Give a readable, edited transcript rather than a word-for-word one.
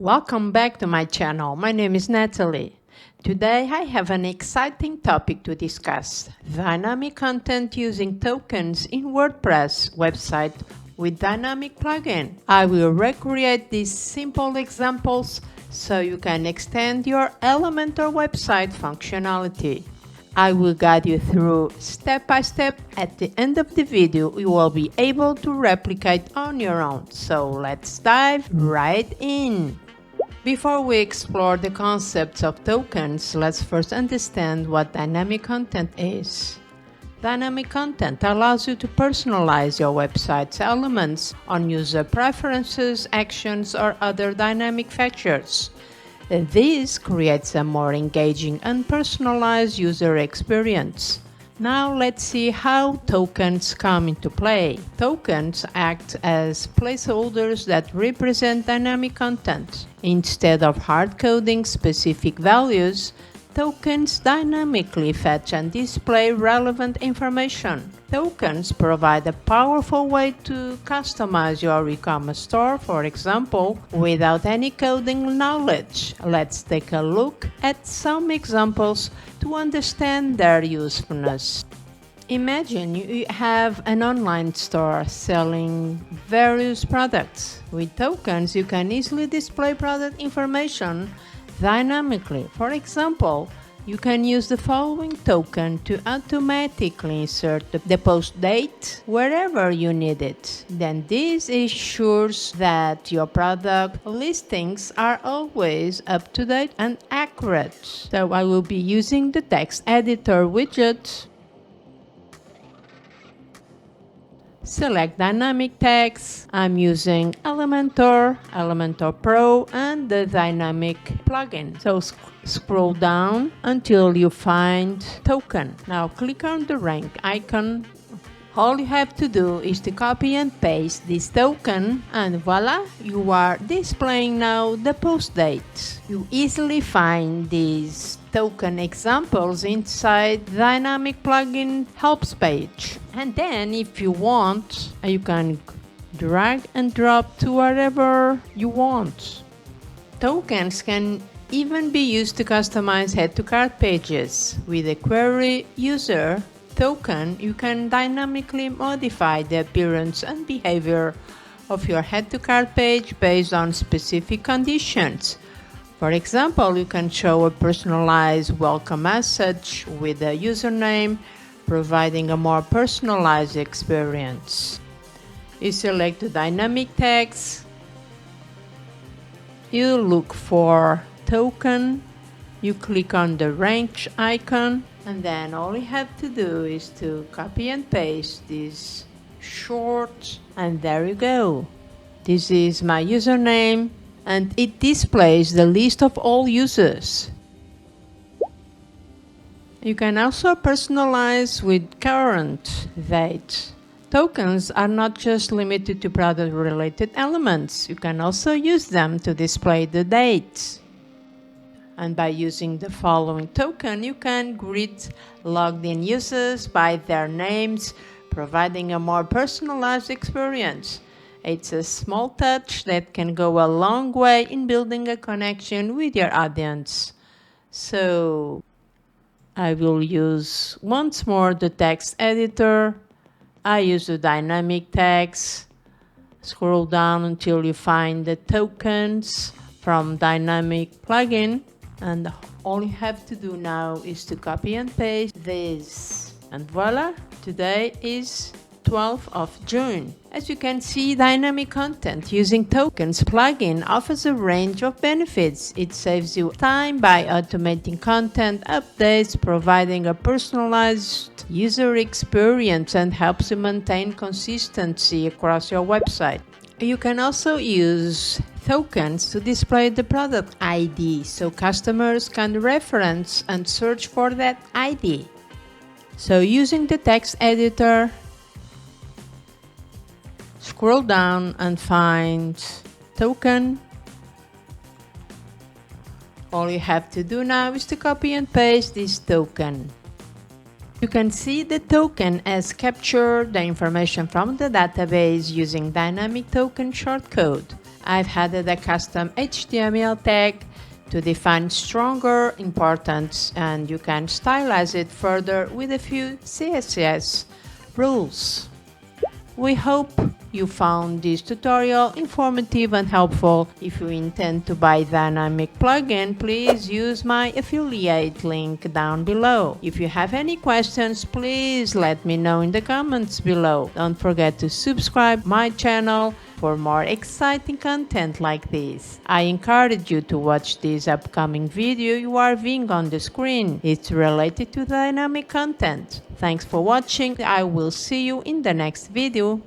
Welcome back to my channel. My name is Natalie. Today I have an exciting topic to discuss: dynamic content using tokens in WordPress website with dynamic plugin. I will recreate these simple examples so you can extend your Elementor website functionality. I will guide you through step by step. At the end of the video, you will be able to replicate on your own. So let's dive right in. Before we explore the concepts of tokens, let's first understand what dynamic content is. Dynamic content allows you to personalize your website's elements on user preferences, actions, or other dynamic features. This creates a more engaging and personalized user experience. Now let's see how tokens come into play. Tokens act as placeholders that represent dynamic content. Instead of hard-coding specific values, tokens dynamically fetch and display relevant information. Tokens provide a powerful way to customize your e-commerce store, for example, without any coding knowledge. Let's take a look at some examples to understand their usefulness. Imagine you have an online store selling various products. With tokens, you can easily display product information dynamically. For example, you can use the following token to automatically insert the post date wherever you need it. Then this ensures that your product listings are always up to date and accurate. So I will be using the text editor widget. Select dynamic text. I'm using Elementor, Elementor Pro, and the dynamic plugin. So scroll down until you find token. Now click on the rank icon. All you have to do is to copy and paste this token, and voila, you are displaying now the post date. You easily find these token examples inside dynamic plugin helps page. And then if you want, you can drag and drop to wherever you want. Tokens can even be used to customize head-to-cart pages. With a query user token, you can dynamically modify the appearance and behavior of your head-to-cart page based on specific conditions. For example, you can show a personalized welcome message with a username, providing a more personalized experience. You select the dynamic text, you look for token, you click on the range icon, and then all you have to do is to copy and paste this short, and there you go. This is my username, and it displays the list of all users. You can also personalize with current date. Tokens are not just limited to product-related elements. You can also use them to display the date. And by using the following token, you can greet logged-in users by their names, providing a more personalized experience. It's a small touch that can go a long way in building a connection with your audience. So I will use once more the text editor. I use the dynamic text. Scroll down until you find the tokens from dynamic plugin. And all you have to do now is to copy and paste this. And voila, today is 12th of June. As you can see, dynamic content using tokens plugin offers a range of benefits. It saves you time by automating content updates, providing a personalized user experience, and helps you maintain consistency across your website. You can also use tokens to display the product ID so customers can reference and search for that ID. So using the text editor, scroll down and find token. All you have to do now is to copy and paste this token. You can see the token has captured the information from the database using dynamic token shortcode. I've added a custom HTML tag to define stronger importance, and you can stylize it further with a few CSS rules. We hope you found this tutorial informative and helpful. If you intend to buy Dynamic plugin, please use my affiliate link down below. If you have any questions, please let me know in the comments below. Don't forget to subscribe my channel for more exciting content like this. I encourage you to watch this upcoming video you are viewing on the screen. It's related to dynamic content. Thanks for watching. I will see you in the next video.